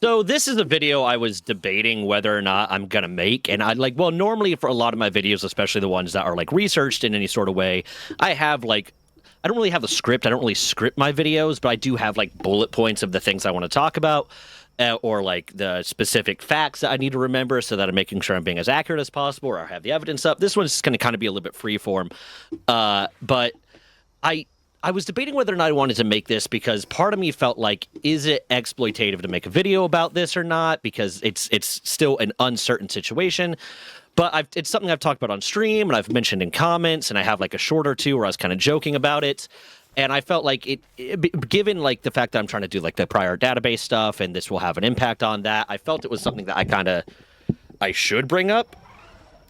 So this is a video I was debating whether or not I'm gonna make, and well, normally for a lot of my videos, especially the ones that are like researched in any sort of way, I have like I don't really have a script. I don't really script my videos, but I do have like bullet points of the things I want to talk about, or like the specific facts that I need to remember, so that I'm making sure I'm being as accurate as possible, or I have the evidence up. This one's going to kind of be a little bit free form, but I I was debating whether or not I wanted to make this because part of me felt like, is it exploitative to make a video about this or not? Because it's still an uncertain situation. But it's something I've talked about on stream and I've mentioned in comments, and I have like a short or two where I was kind of joking about it. And I felt like given like the fact that I'm trying to do like the prior database stuff, and this will have an impact on that, I felt it was something that I should bring up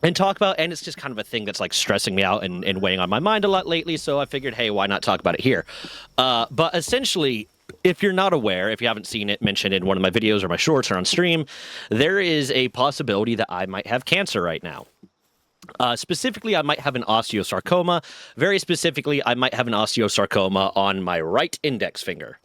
and talk about, and it's just kind of a thing that's like stressing me out and weighing on my mind a lot lately, so I figured, hey, why not talk about it here? But essentially, if you're not aware, if you haven't seen it mentioned in one of my videos or my shorts or on stream, there is a possibility that I might have cancer right now. Specifically, I might have an osteosarcoma. Very specifically, I might have an osteosarcoma on my right index finger.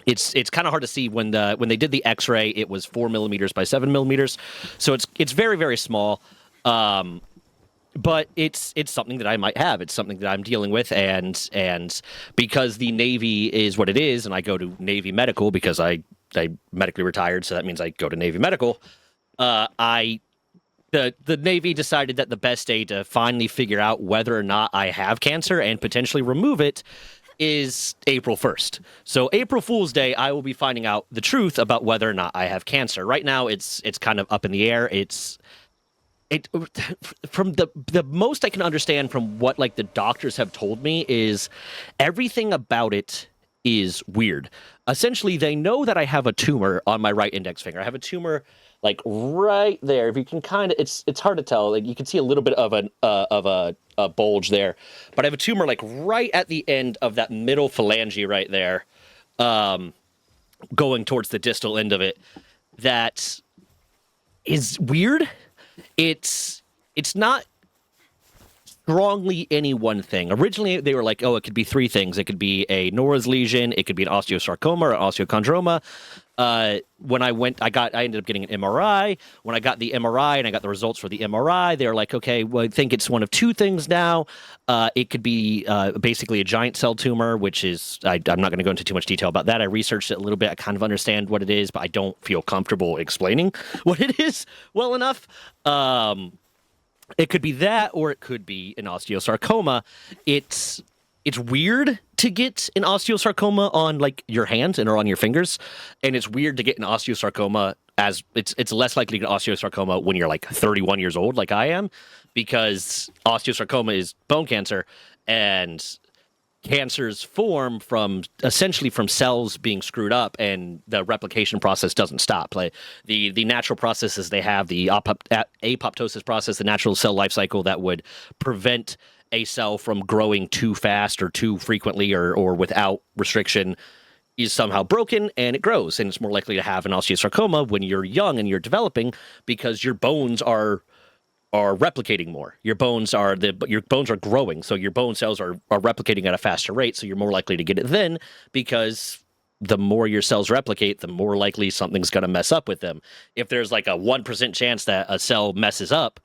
It's kind of hard to see when they did the X-ray. It was 4 millimeters by 7 millimeters, so it's very, very small. But it's something that I might have. It's something that I'm dealing with, and because the Navy is what it is, and I go to Navy Medical because I medically retired, so that means I go to Navy Medical. The Navy decided that the best day to finally figure out whether or not I have cancer and potentially remove it is April 1st. So April Fool's Day, I will be finding out the truth about whether or not I have cancer. Right now, it's kind of up in the air. It from the most I can understand from what like the doctors have told me is everything about it is weird. Essentially, they know that I have a tumor on my right index finger. I have a tumor like right there. If you can kind of, it's hard to tell. Like you can see a little bit of a bulge there, but I have a tumor like right at the end of that middle phalange right there, going towards the distal end of it. That is weird. It's not strongly any one thing. Originally, they were like, oh, it could be three things. It could be a Nora's lesion. It could be an osteosarcoma or osteochondroma. When I ended up getting an MRI. When I got the MRI and I got the results for the MRI, they were like, okay, well, I think it's one of two things now. It could be basically a giant cell tumor, which is, I'm not going to go into too much detail about that. I researched it a little bit. I kind of understand what it is, but I don't feel comfortable explaining what it is well enough. It could be that, or it could be an osteosarcoma. It's weird to get an osteosarcoma on like your hands and or on your fingers, and it's weird to get an osteosarcoma as it's less likely to get osteosarcoma when you're like 31 years old, like I am, because osteosarcoma is bone cancer, and cancers form from essentially from cells being screwed up, and the replication process doesn't stop. Like the natural processes they have, the apoptosis process, the natural cell life cycle that would prevent a cell from growing too fast or too frequently or without restriction, is somehow broken, and it grows, and it's more likely to have an osteosarcoma when you're young and you're developing, because your bones are replicating more. Your bones are growing, so your bone cells are replicating at a faster rate, so you're more likely to get it then, because the more your cells replicate, the more likely something's going to mess up with them. If there's like a 1% chance that a cell messes up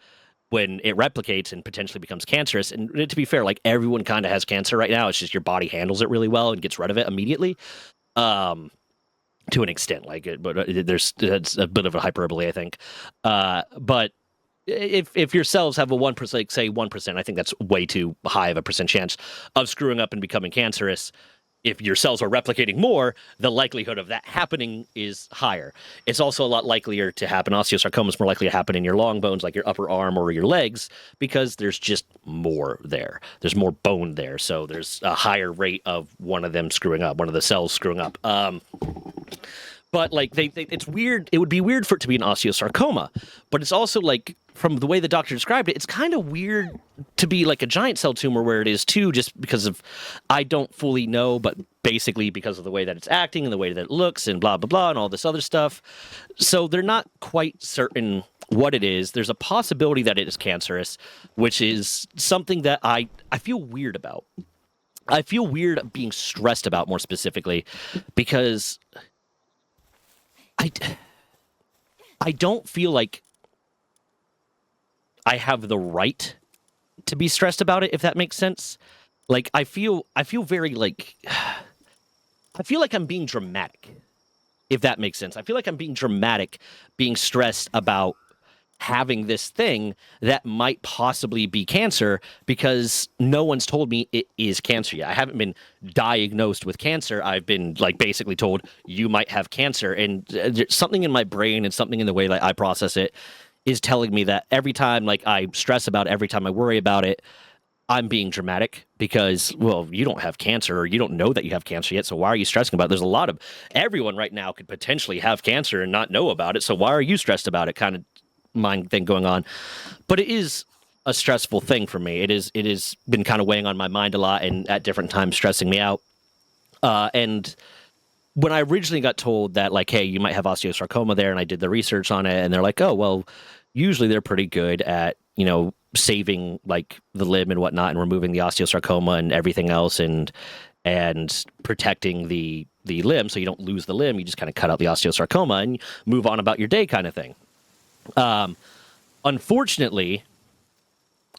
when it replicates and potentially becomes cancerous, and to be fair, like everyone kind of has cancer right now, it's just your body handles it really well and gets rid of it immediately, to an extent, like it, but it's a bit of a hyperbole, I think. But if your cells have a 1%, like say 1%, I think that's way too high of a percent chance of screwing up and becoming cancerous. If your cells are replicating more, the likelihood of that happening is higher. It's also a lot likelier to happen. Osteosarcoma is more likely to happen in your long bones, like your upper arm or your legs, because there's just more there. There's more bone there, so there's a higher rate of one of them screwing up, one of the cells screwing up. But like it's weird. It would be weird for it to be an osteosarcoma, but it's also like, from the way the doctor described it, it's kind of weird to be like a giant cell tumor where it is too, just because of, I don't fully know, but basically because of the way that it's acting and the way that it looks and blah, blah, blah, and all this other stuff. So they're not quite certain what it is. There's a possibility that it is cancerous, which is something that I feel weird about. I feel weird being stressed about, more specifically, because I I don't feel like I have the right to be stressed about it, if that makes sense. Like I feel very like I feel like I'm being dramatic, if that makes sense. I feel like I'm being dramatic, being stressed about having this thing that might possibly be cancer because no one's told me it is cancer yet. I haven't been diagnosed with cancer. I've been like basically told you might have cancer, and something in my brain and something in the way that I process it is telling me that every time like I stress about it, every time I worry about it, I'm being dramatic because, well, you don't have cancer or you don't know that you have cancer yet. So why are you stressing about it? There's a lot of everyone right now could potentially have cancer and not know about it. So why are you stressed about it? Kind of mind thing going on. But it is a stressful thing for me. It has been kind of weighing on my mind a lot and at different times stressing me out. And when I originally got told that, like, hey, you might have osteosarcoma there, and I did the research on it, and they're like, oh, well, usually they're pretty good at, you know, saving like the limb and whatnot and removing the osteosarcoma and everything else and protecting the limb so you don't lose the limb. You just kind of cut out the osteosarcoma and move on about your day kind of thing. Um, unfortunately,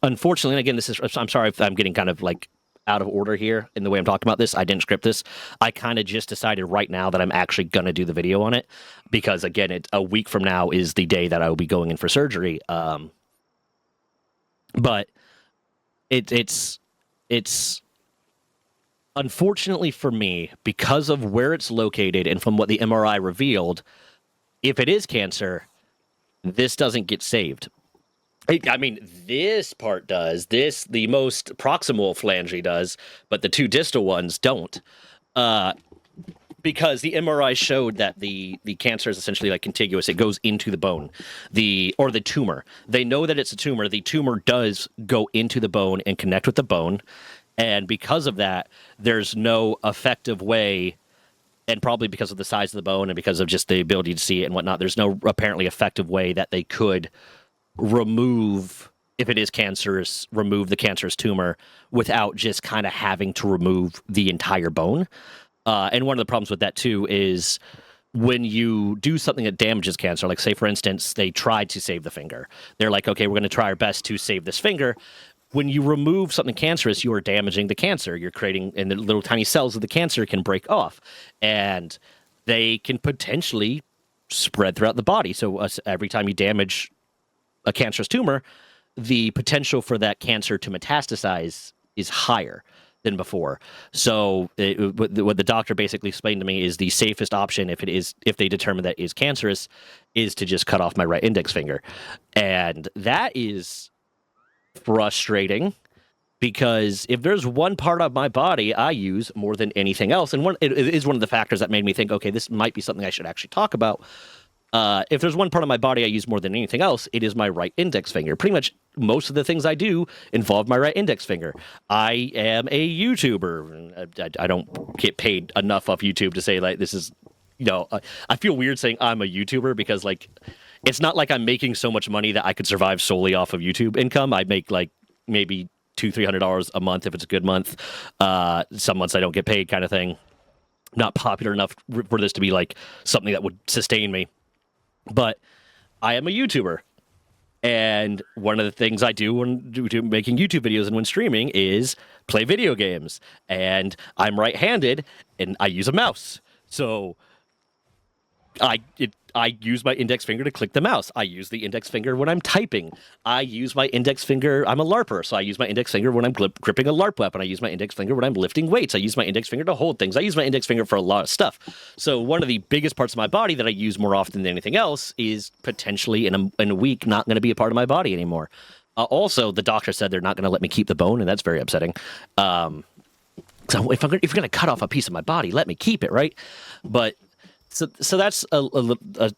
and again, this is, I'm sorry if I'm getting kind of like out of order here in the way I'm talking about this. I didn't script this. I kind of just decided right now that I'm actually going to do the video on it because, again, a week from now is the day that I will be going in for surgery. But it's unfortunately for me, because of where it's located and from what the MRI revealed, if it is cancer, this doesn't get saved. I mean, this part does. The most proximal phalange does, but the two distal ones don't. Uh, because the MRI showed that the cancer is essentially like contiguous. It goes into the bone, the tumor. They know that it's a tumor. The tumor does go into the bone and connect with the bone, and because of that, there's no effective way. And probably because of the size of the bone and because of just the ability to see it and whatnot, there's no apparently effective way that they could remove, if it is cancerous, remove the cancerous tumor without just kind of having to remove the entire bone. And one of the problems with that too is when you do something that damages cancer, like say for instance, they tried to save the finger. They're like, okay, we're going to try our best to save this finger. When you remove something cancerous, you are damaging the cancer. You're creating, and the little tiny cells of the cancer can break off, and they can potentially spread throughout the body. So every time you damage a cancerous tumor, the potential for that cancer to metastasize is higher than before. So what the doctor basically explained to me is the safest option, if they determine that it is cancerous, is to just cut off my right index finger, and that is frustrating because if there's one part of my body I use more than anything else, and it is one of the factors that made me think, okay, this might be something I should actually talk about. If there's one part of my body I use more than anything else, it is my right index finger. Pretty much most of the things I do involve my right index finger. I am a YouTuber. I don't get paid enough off YouTube to say like this is, you know, I feel weird saying I'm a YouTuber because like it's not like I'm making so much money that I could survive solely off of YouTube income. I make like maybe $200-300 a month if it's a good month. Some months I don't get paid, kind of thing. Not popular enough for this to be like something that would sustain me. But I am a YouTuber, and one of the things I do when making YouTube videos and when streaming is play video games. And I'm right-handed, and I use a mouse. So I use my index finger to click the mouse. I use the index finger when I'm typing. I use my index finger. I'm a LARPer, so I use my index finger when I'm gripping a LARP weapon. I use my index finger when I'm lifting weights. I use my index finger to hold things. I use my index finger for a lot of stuff. So one of the biggest parts of my body that I use more often than anything else is potentially in a week not going to be a part of my body anymore. Also, the doctor said they're not going to let me keep the bone, and that's very upsetting. So if you're going to cut off a piece of my body, let me keep it, right? But so that's a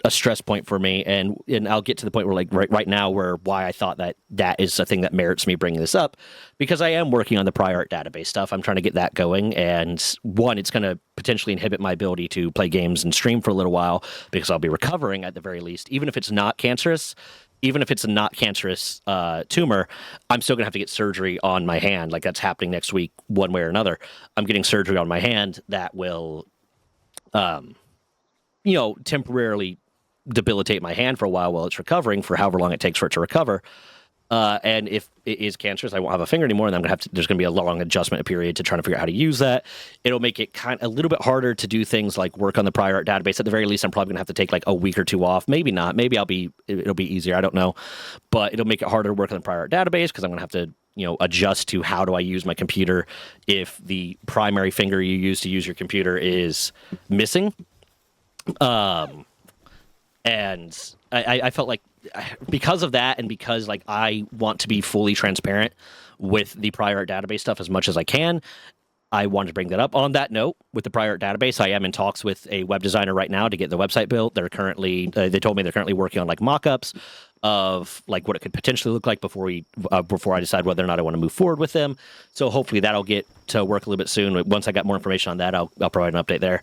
stress point for me, and I'll get to the point where like right now why I thought that is a thing that merits me bringing this up, because I am working on the prior art database stuff. I'm trying to get that going, and one, it's going to potentially inhibit my ability to play games and stream for a little while because I'll be recovering at the very least, even if it's not cancerous. Even if it's a not cancerous tumor, I'm still going to have to get surgery on my hand. Like that's happening next week, one way or another. I'm getting surgery on my hand that will temporarily debilitate my hand for a while it's recovering for however long it takes for it to recover. And if it is cancerous, I won't have a finger anymore, and I'm gonna have to. There's gonna be a long adjustment period to try to figure out how to use that. It'll make it a little bit harder to do things like work on the prior art database. At the very least, I'm probably gonna have to take like a week or two off. Maybe not. Maybe it'll be easier. I don't know, but it'll make it harder to work on the prior art database because I'm gonna have to adjust to how do I use my computer if the primary finger you use to use your computer is missing. And I felt like because of that, and because like I want to be fully transparent with the prior art database stuff as much as I can, I wanted to bring that up. On that note, with the prior art database, I am in talks with a web designer right now to get the website built. They're currently they told me they're currently working on like mock-ups of like what it could potentially look like before I decide whether or not I want to move forward with them. So hopefully that'll get to work a little bit soon. Once I got more information on that, I'll provide an update there.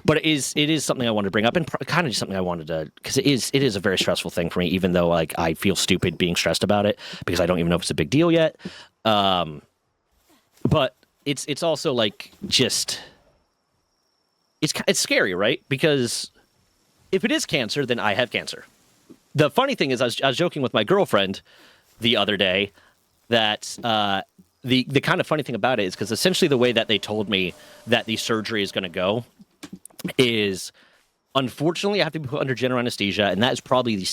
But it is something I wanted to bring up, and kind of just something I wanted to, because it is a very stressful thing for me, even though like I feel stupid being stressed about it because I don't even know if it's a big deal yet. But it's also like just it's scary, right? Because if it is cancer, then I have cancer. The funny thing is, I was joking with my girlfriend the other day that the kind of funny thing about it is because essentially the way that they told me that the surgery is going to go is, unfortunately, I have to be put under general anesthesia, and that is probably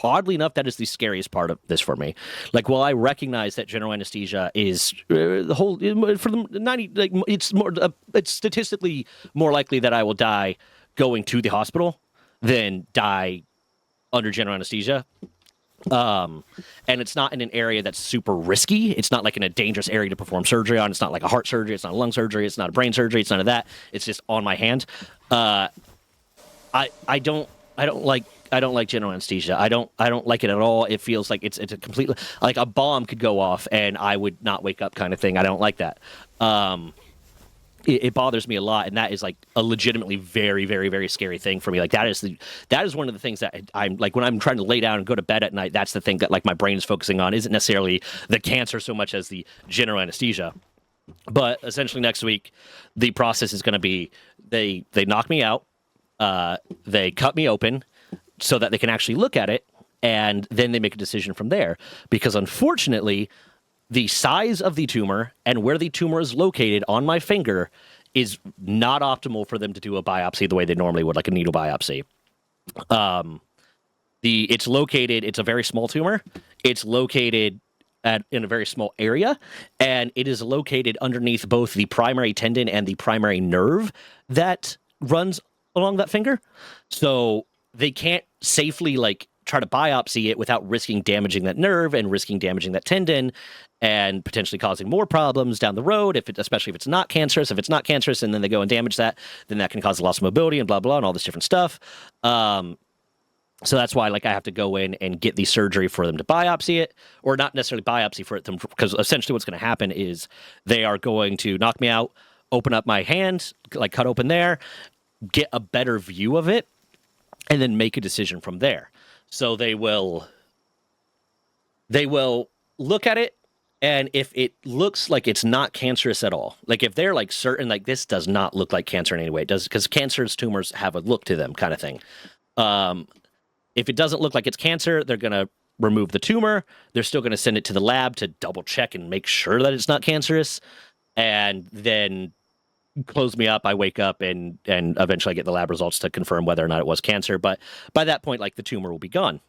oddly enough, that is the scariest part of this for me. Like, while I recognize that general anesthesia is the whole for the 90, like it's statistically more likely that I will die going to the hospital than die under general anesthesia. And it's not in an area that's super risky. It's not like in a dangerous area to perform surgery on. It's not like a heart surgery. It's not a lung surgery. It's not a brain surgery. It's none of that. It's just on my hand. I don't like general anesthesia. I don't like it at all. It feels like it's a completely like a bomb could go off and I would not wake up kind of thing. I don't like that. It bothers me a lot, and that is like a legitimately very, very, very scary thing for me. Like that is one of the things that I'm like when I'm trying to lay down and go to bed at night. That's the thing that like my brain is focusing on. Isn't necessarily the cancer so much as the general anesthesia. But essentially, next week the process is going to be they knock me out, they cut me open so that they can actually look at it, and then they make a decision from there. Because unfortunately, the size of the tumor and where the tumor is located on my finger is not optimal for them to do a biopsy the way they normally would, like a needle biopsy. It's a very small tumor. It's located in a very small area, and it is located underneath both the primary tendon and the primary nerve that runs along that finger. So they can't safely like try to biopsy it without risking damaging that nerve and risking damaging that tendon and potentially causing more problems down the road, especially if it's not cancerous. If it's not cancerous and then they go and damage that, then that can cause a loss of mobility and blah, blah, and all this different stuff. So that's why like I have to go in and get the surgery for them to biopsy it, or not necessarily biopsy for it, because essentially what's going to happen is they are going to knock me out, open up my hand, like cut open there, get a better view of it, and then make a decision from there. So they will look at it, and if it looks like it's not cancerous at all, like if they're like certain, like this does not look like cancer in any way, it does, because cancerous tumors have a look to them kind of thing. If it doesn't look like it's cancer, they're going to remove the tumor. They're still going to send it to the lab to double check and make sure that it's not cancerous, and then close me up. I wake up and eventually I get the lab results to confirm whether or not it was cancer. But by that point, like the tumor will be gone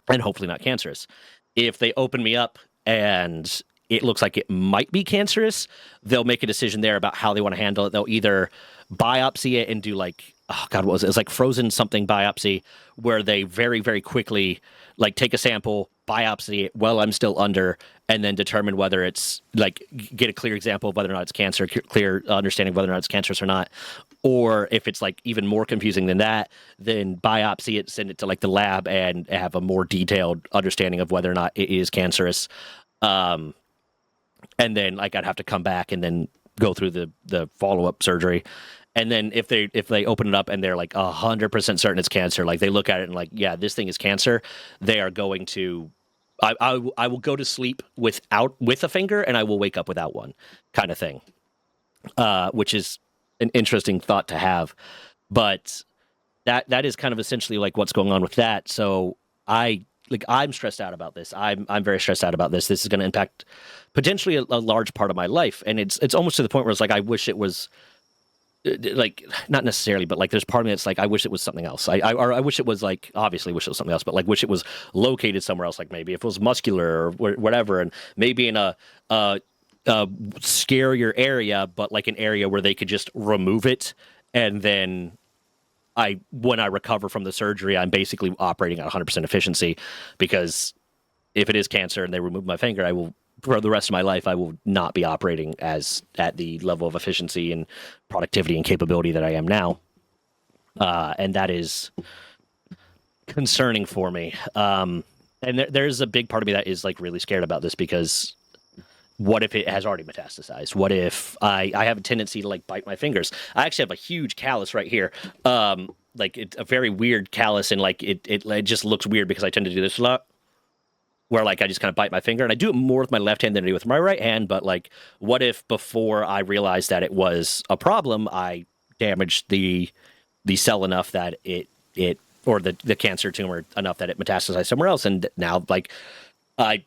and hopefully not cancerous. If they open me up and it looks like it might be cancerous, they'll make a decision there about how they want to handle it. They'll either biopsy it and do like, oh God, what was it? It's like frozen something biopsy, where they very, very quickly like take a sample, biopsy it while I'm still under, and then determine whether it's like get a clear example of whether or not it's cancer, clear understanding of whether or not it's cancerous or not. Or if it's like even more confusing than that, then biopsy it, send it to like the lab, and have a more detailed understanding of whether or not it is cancerous. And then like I'd have to come back and then go through the follow-up surgery. And then if they open it up and they're like 100% certain it's cancer, like they look at it and like, yeah, this thing is cancer, they are going to, I will go to sleep with a finger, and I will wake up without one, kind of thing, which is an interesting thought to have. But that is kind of essentially like what's going on with that. So I'm stressed out about this. I'm very stressed out about this. This is going to impact potentially a large part of my life, and it's almost to the point where it's like I wish it was like not necessarily, but like there's part of me that's like I wish it was something else. I wish it was like obviously wish it was something else, but like wish it was located somewhere else. Like maybe if it was muscular or whatever, and maybe in a scarier area, but like an area where they could just remove it, and then when I recover from the surgery, I'm basically operating at 100% efficiency, because if it is cancer and they remove my finger, I will for the rest of my life I will not be operating as at the level of efficiency and productivity and capability that I am now, and that is concerning for me. And there's a big part of me that is like really scared about this, because what if it has already metastasized? What if I have a tendency to like bite my fingers? I actually have a huge callus right here. Like it's a very weird callus, and like it just looks weird because I tend to do this a lot, where like I just kind of bite my finger, and I do it more with my left hand than I do with my right hand. But like, what if before I realized that it was a problem, I damaged the cell enough that it or the cancer tumor enough that it metastasized somewhere else, and now like I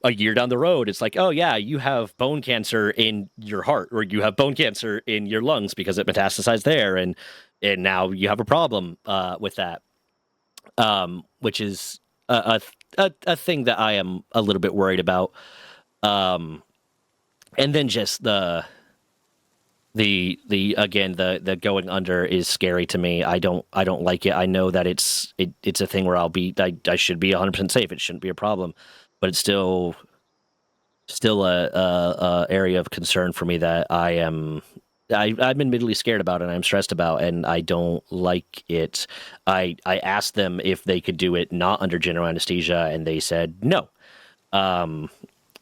a year down the road, it's like, oh yeah, you have bone cancer in your heart, or you have bone cancer in your lungs because it metastasized there, and now you have a problem with that, which is a thing that I am a little bit worried about. Um, and then just the again the going under is scary to me. I don't like it. I know that it's a thing where I should be 100% safe. It shouldn't be a problem, but it's still a area of concern for me that I'm admittedly scared about, and I'm stressed about, and I don't like it. I asked them if they could do it not under general anesthesia, and they said no. Um,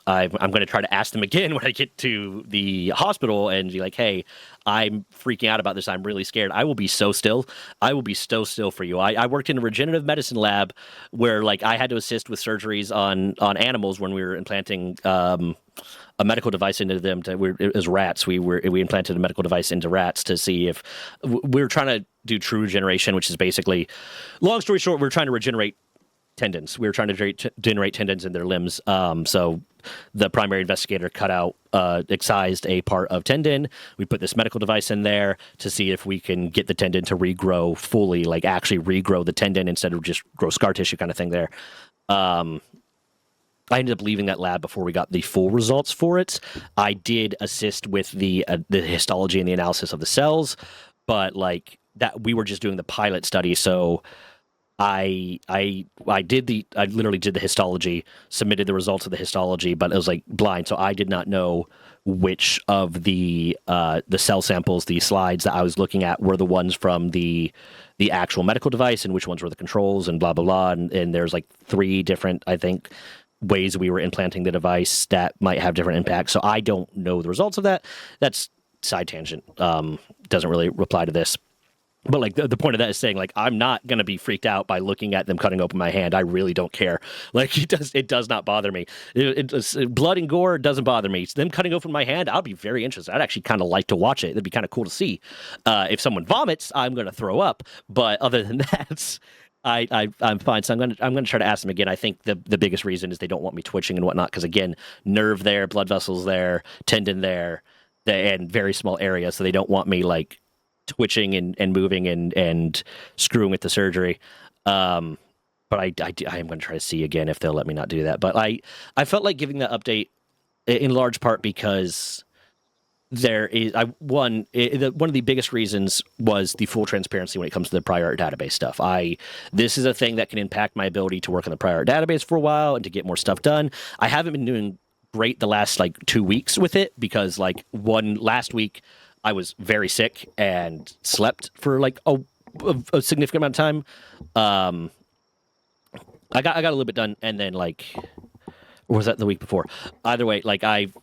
I'm going to try to ask them again when I get to the hospital and be like, hey, I'm freaking out about this. I'm really scared. I will be so still. I will be so still for you. I worked in a regenerative medicine lab where like I had to assist with surgeries on animals when we were implanting a medical device into them. It was rats. We implanted a medical device into rats to see if we were trying to do true regeneration, which is basically, long story short, we're trying to regenerate tendons. We were trying to generate tendons in their limbs. So the primary investigator cut out, excised a part of tendon. We put this medical device in there to see if we can get the tendon to regrow fully, like actually regrow the tendon instead of just grow scar tissue kind of thing there. I ended up leaving that lab before we got the full results for it. I did assist with the histology and the analysis of the cells, but like that, we were just doing the pilot study. So I literally did the histology, submitted the results of the histology, but it was like blind, so I did not know which of the cell samples, the slides that I was looking at, were the ones from the actual medical device, and which ones were the controls, and blah blah blah. And there's like 3 different, I think, ways we were implanting the device that might have different impacts. So I don't know the results of that. That's side tangent. Doesn't really reply to this. But like the point of that is saying, like, I'm not gonna be freaked out by looking at them cutting open my hand. I really don't care. Like it does not bother me. Blood and gore doesn't bother me. Them cutting open my hand, I'll be very interested. I'd actually kind of like to watch it. It'd be kind of cool to see. If someone vomits, I'm gonna throw up. But other than that, I'm fine. So I'm gonna try to ask them again. I think the biggest reason is they don't want me twitching and whatnot, because again, nerve there, blood vessels there, tendon there, and very small area, so they don't want me like twitching and moving and screwing with the surgery. But I am going to try to see again if they'll let me not do that. But I felt like giving that update in large part because there is one of the biggest reasons was the full transparency when it comes to the prior art database stuff. This is a thing that can impact my ability to work on the prior art database for a while and to get more stuff done. I haven't been doing great the last like 2 weeks with it, because like last week I was very sick and slept for like a significant amount of time. I got a little bit done, and then like, or was that the week before? Either way, like I've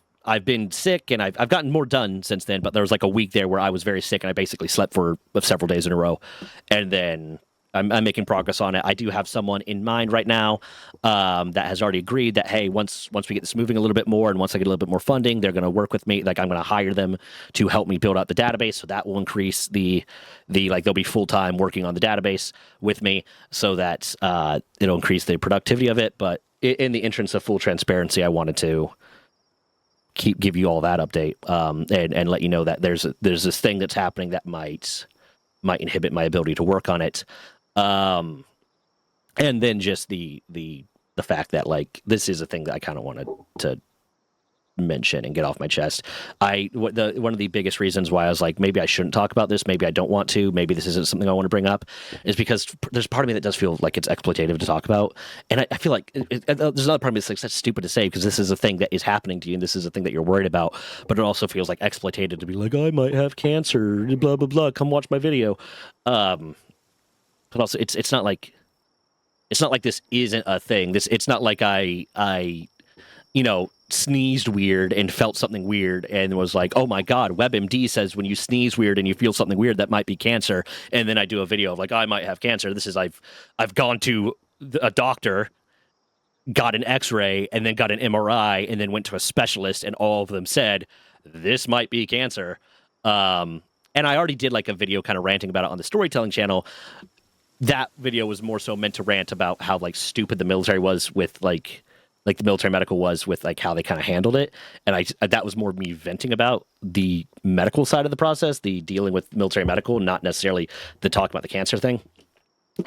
been sick, and I've gotten more done since then. But there was like a week there where I was very sick, and I basically slept for several days in a row, and then I'm making progress on it. I do have someone in mind right now that has already agreed that, hey, once we get this moving a little bit more, and once I get a little bit more funding, they're going to work with me. Like, I'm going to hire them to help me build out the database. So that will increase the like, they'll be full time working on the database with me, so that it'll increase the productivity of it. But in the interest of full transparency, I wanted to give you all that update, and let you know that there's this thing that's happening that might inhibit my ability to work on it. And then just the fact that, like, this is a thing that I kind of wanted to mention and get off my chest. One of the biggest reasons why I was like, maybe I shouldn't talk about this, maybe I don't want to, maybe this isn't something I want to bring up, is because there's part of me that does feel like it's exploitative to talk about, and I feel like there's another part of me that's like, that's stupid to say, because this is a thing that is happening to you, and this is a thing that you're worried about, but it also feels like exploitative to be like, I might have cancer, blah blah blah, come watch my video. But also, it's not like this isn't a thing. It's not like I sneezed weird and felt something weird and was like, oh my God, WebMD says when you sneeze weird and you feel something weird, that might be cancer. And then I do a video of like, I might have cancer. This is, I've gone to a doctor, got an X-ray, and then got an MRI, and then went to a specialist, and all of them said, this might be cancer. And I already did like a video kind of ranting about it on the storytelling channel. That video was more so meant to rant about how like stupid the military was with like the military medical was with like how they kind of handled it. And that was more me venting about the medical side of the process, the dealing with military medical, not necessarily the talk about the cancer thing.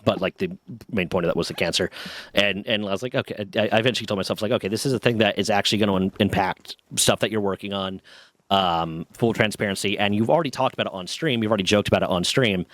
But like the main point of that was the cancer. And I was like, okay, I eventually told myself, like, okay, this is a thing that is actually going to impact stuff that you're working on, full transparency. And you've already talked about it on stream. You've already joked about it on stream.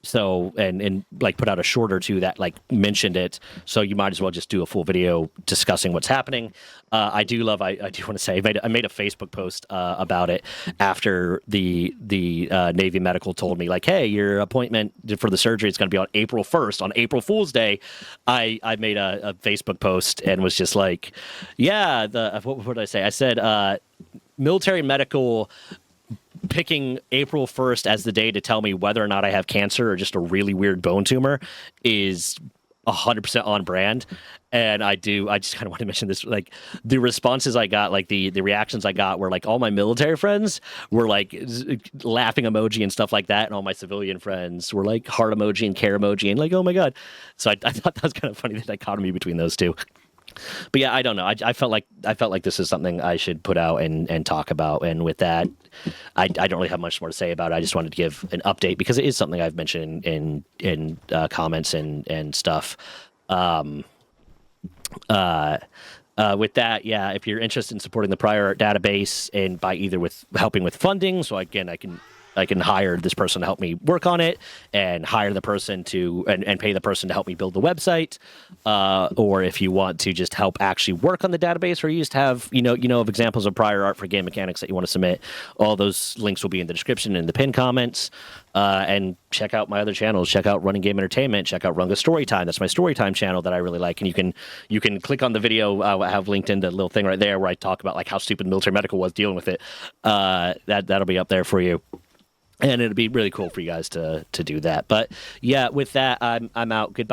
So, and like put out a short or two that like mentioned it. So you might as well just do a full video discussing what's happening. I do want to say, I made a Facebook post about it after the Navy medical told me like, hey, your appointment for the surgery is going to be on April 1st, on April Fool's Day. I made a Facebook post and was just like, yeah, what did I say? I said, military medical picking April 1st as the day to tell me whether or not I have cancer or just a really weird bone tumor is 100% on brand. And I just kind of want to mention this, like the responses I got, like the reactions I got were like all my military friends were like laughing emoji and stuff like that. And all my civilian friends were like heart emoji and care emoji and like, oh my God. So I thought that was kind of funny, the dichotomy between those two. But yeah, I don't know. I felt like this is something I should put out and talk about. And with that, I don't really have much more to say about it. I just wanted to give an update because it is something I've mentioned in comments and stuff. With that, yeah, if you're interested in supporting the Prior Art database and by either with helping with funding, so again, I can hire this person to help me work on it and hire the person to and pay the person to help me build the website. Or if you want to just help actually work on the database, or you just have, of examples of prior art for game mechanics that you want to submit, all those links will be in the description and the pinned comments. And check out my other channels. Check out Running Game Entertainment. Check out Runga Storytime. That's my Storytime channel that I really like. And you can click on the video. I have linked in the little thing right there where I talk about like how stupid military medical was dealing with it. That'll be up there for you. And it'd be really cool for you guys to do that. But yeah, with that, I'm out. Goodbye.